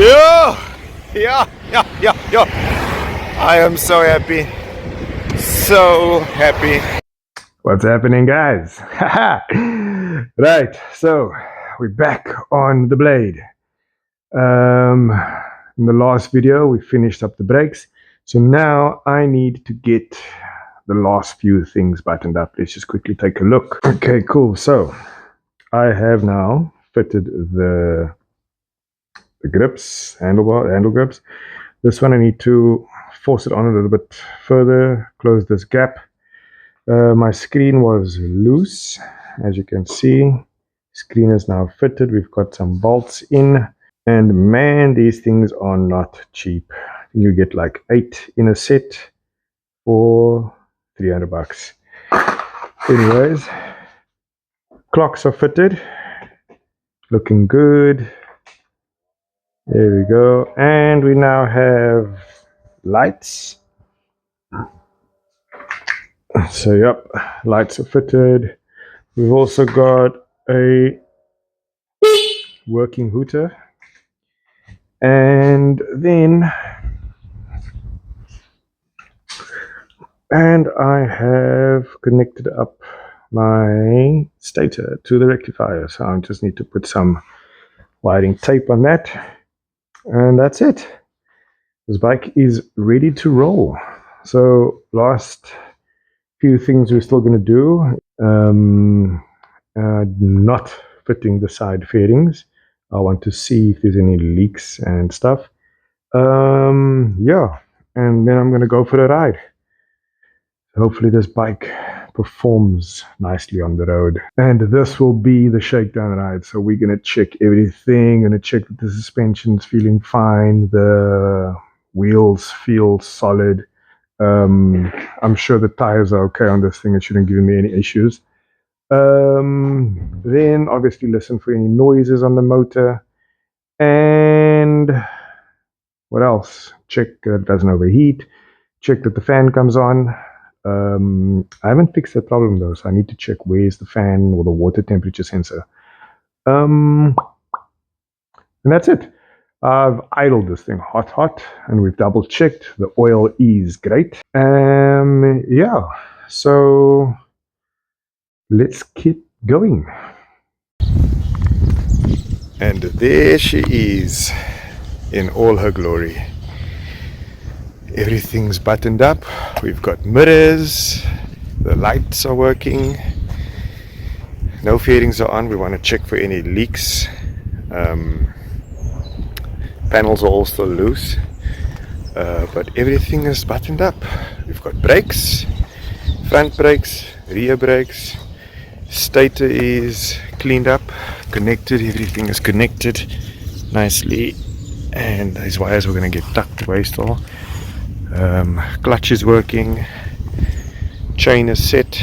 Yeah. I am so happy. So happy. What's happening, guys? Right, so we're back on the blade. In the last video, we finished up the brakes. So now I need to get the last few things buttoned up. Let's just quickly take a look. Okay, cool. So I have now fitted the grips, handle grips. This one I need to force it on a little bit further, close this gap. My screen was loose, as you can see. Screen is now fitted. We've got some bolts in, and man, these things are not cheap. You get like 8 in a set for $300. Anyways, clocks are fitted, looking good. There we go, and we now have lights. So yep, lights are fitted. We've also got a working hooter, and I have connected up my stator to the rectifier, so I just need to put some wiring tape on that, and that's it. This bike is ready to roll. So last few things we're still going to do. Not fitting the side fairings. I want to see if there's any leaks and stuff. Yeah, and then I'm going to go for a ride. Hopefully this bike performs nicely on the road. And this will be the shakedown ride. So we're going to check everything. Going to check that the suspension's feeling fine. The wheels feel solid. I'm sure the tires are okay on this thing. It shouldn't give me any issues. Then obviously listen for any noises on the motor. And what else? Check that it doesn't overheat. Check that the fan comes on. I haven't fixed that problem though, so I need to check where's the fan or the water temperature sensor. And that's it. I've idled this thing hot, and we've double checked. The oil is great. Yeah, so let's keep going. And there she is in all her glory. Everything's buttoned up. We've got mirrors. The lights are working. No fairings are on. We want to check for any leaks. Panels are all still loose, but everything is buttoned up. We've got brakes, front brakes, rear brakes. Stator is cleaned up, connected. Everything is connected nicely, and these wires are going to get tucked away still. Clutch is working, chain is set,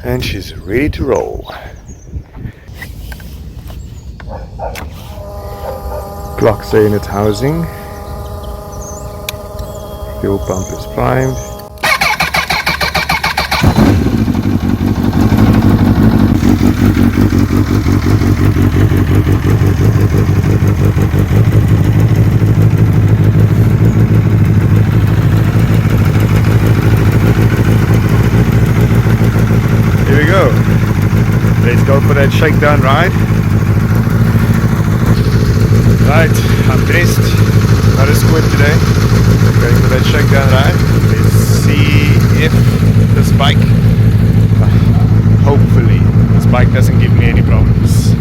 and she's ready to roll. Clocks are in its housing. Fuel pump is primed. Here we go. Let's go for that shakedown ride. Right, I'm dressed, not a squid today. Going for that shakedown ride. Let's see if this bike, hopefully, this bike doesn't give me any problems.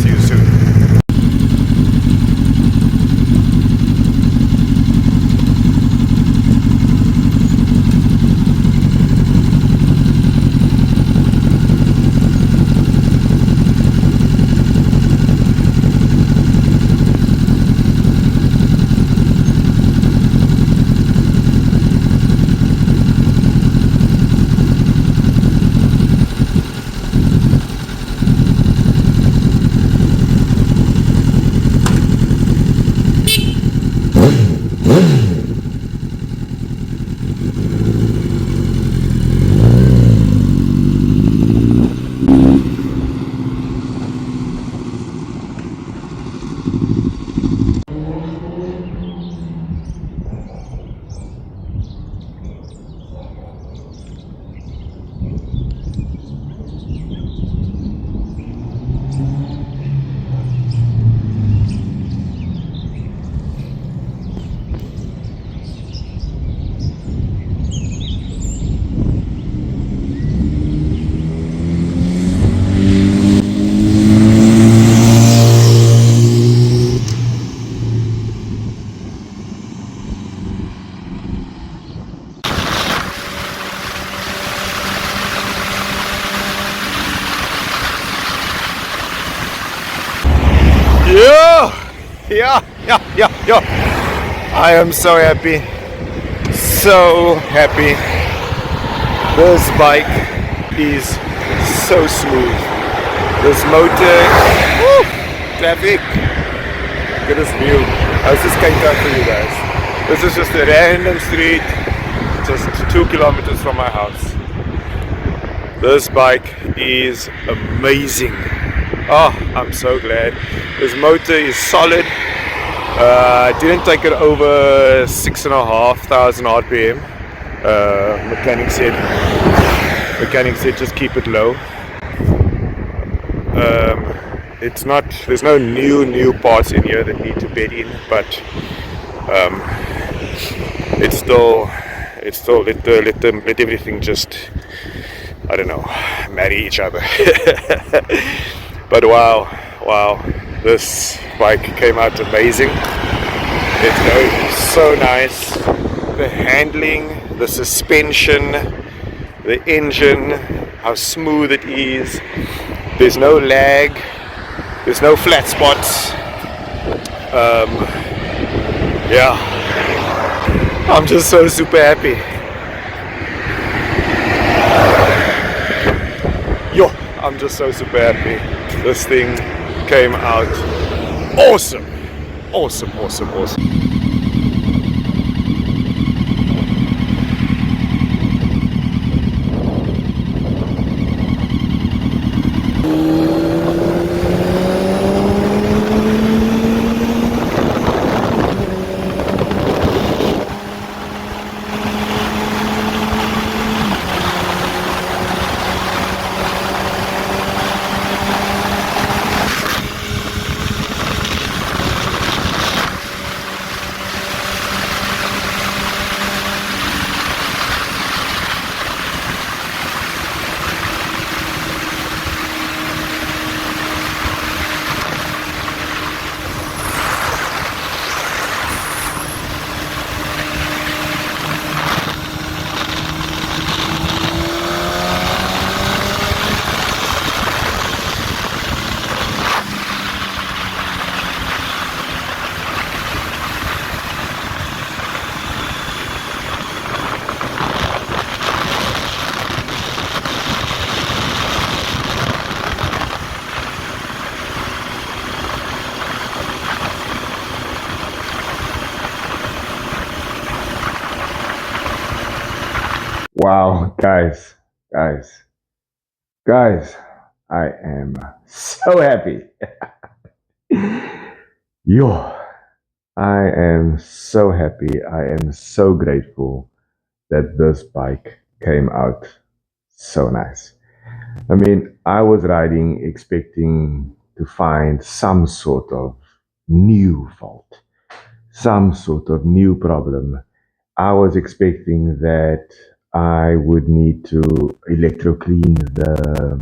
See you soon. Yeah. I am so happy. So happy. This bike is so smooth. This motor, woo, traffic. Look at this view. I was just Cakedown for you guys. This is just a random street, just 2 kilometers from my house. This bike is amazing. Oh, I'm so glad. This motor is solid. I didn't take it over 6,500 RPM. Mechanic said just keep it low. It's not. There's no new parts in here that need to bed in, but it's still let everything just, I don't know, marry each other. But wow, this bike came out amazing. It's going so nice. The handling, the suspension, the engine, how smooth it is. There's no lag, there's no flat spots. Yeah, I'm just so super happy. I'm just so super happy. This thing came out awesome. Wow, guys, I am so happy. I am so happy. I am so grateful that this bike came out so nice. I mean, I was riding expecting to find some sort of new fault, some sort of new problem. I was expecting that I would need to electro clean the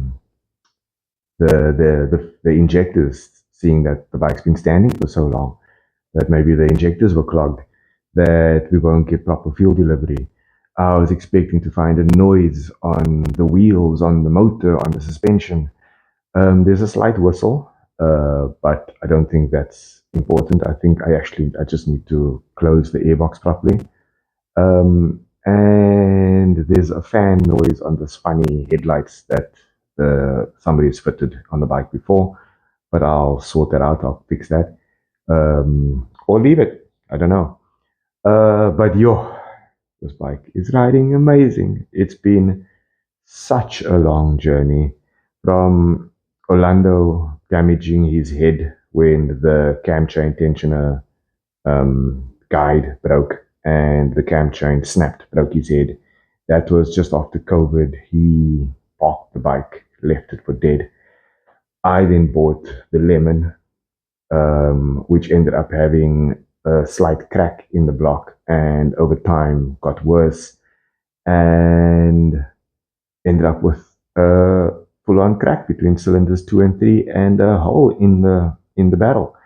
injectors, seeing that the bike's been standing for so long, that maybe the injectors were clogged, that we won't get proper fuel delivery. I was expecting to find a noise on the wheels, on the motor, on the suspension. There's a slight whistle, but I don't think that's important. I think I just need to close the airbox properly. And there's a fan noise on this funny headlights that somebody's fitted on the bike before, but I'll sort that out. I'll fix that, or leave it. I don't know. But this bike is riding amazing. It's been such a long journey from Orlando damaging his head when the cam chain tensioner guide broke and the cam chain snapped, broke his head. That was just after COVID. He parked the bike, left it for dead. I then bought the Lemon, which ended up having a slight crack in the block and over time got worse and ended up with a full-on crack between cylinders 2 and 3 and a hole in the barrel.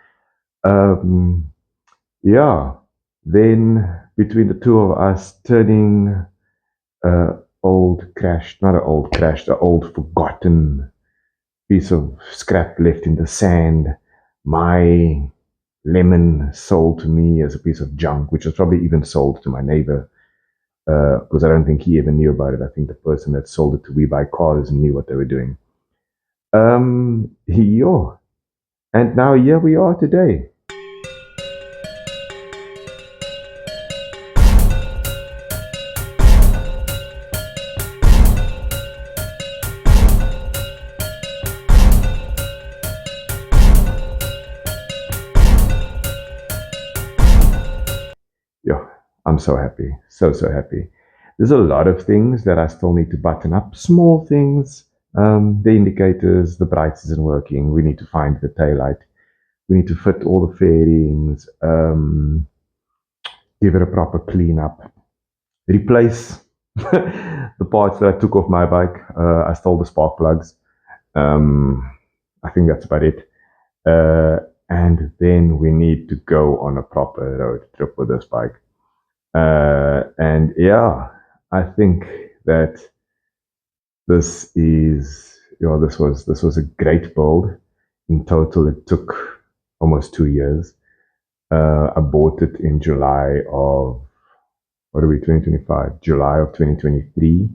Then between the two of us turning an old forgotten piece of scrap left in the sand, my lemon sold to me as a piece of junk, which was probably even sold to my neighbor, because I don't think he ever knew about it. I think the person that sold it to We Buy Cars knew what they were doing. Yeah. And now here we are today. Yeah, I'm so happy. So happy. There's a lot of things that I still need to button up. Small things. The indicators, the brights isn't working. We need to find the taillight. We need to fit all the fairings. Give it a proper clean up. Replace the parts that I took off my bike. I stole the spark plugs. I think that's about it. And then we need to go on a proper road trip with this bike. And yeah, I think that this was a great build. In total, it took almost 2 years. I bought it in July of, what are we, 2025? July of 2023.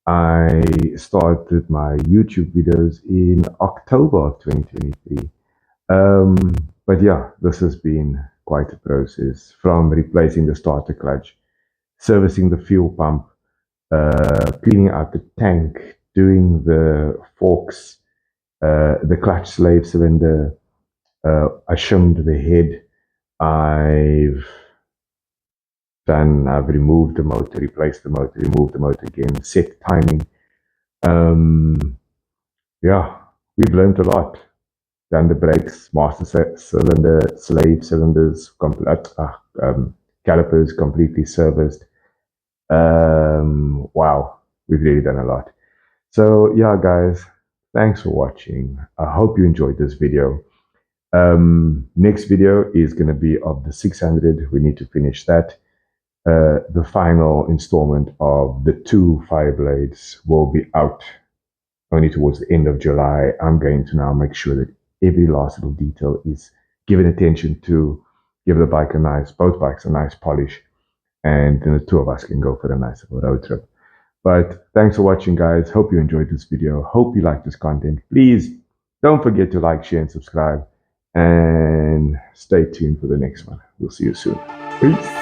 I started my YouTube videos in October of 2023. But yeah, this has been quite a process, from replacing the starter clutch, servicing the fuel pump, cleaning out the tank, doing the forks, the clutch slave cylinder. I shimmed the head. I've removed the motor, replaced the motor, removed the motor again, set timing. Yeah, we've learned a lot. Done the brakes, master cylinder, slave cylinders, calipers completely serviced. Wow, we've really done a lot. So yeah, guys, thanks for watching. I hope you enjoyed this video. Next video is going to be of the 600. We need to finish that. The final installment of the 2 Fireblades will be out only towards the end of July. I'm going to now make sure that every last little detail is given attention to, give the bike both bikes a nice polish, and then the two of us can go for a nice little road trip. But thanks for watching, guys. Hope you enjoyed this video. Hope you like this content. Please don't forget to like, share, and subscribe. And stay tuned for the next one. We'll see you soon. Peace.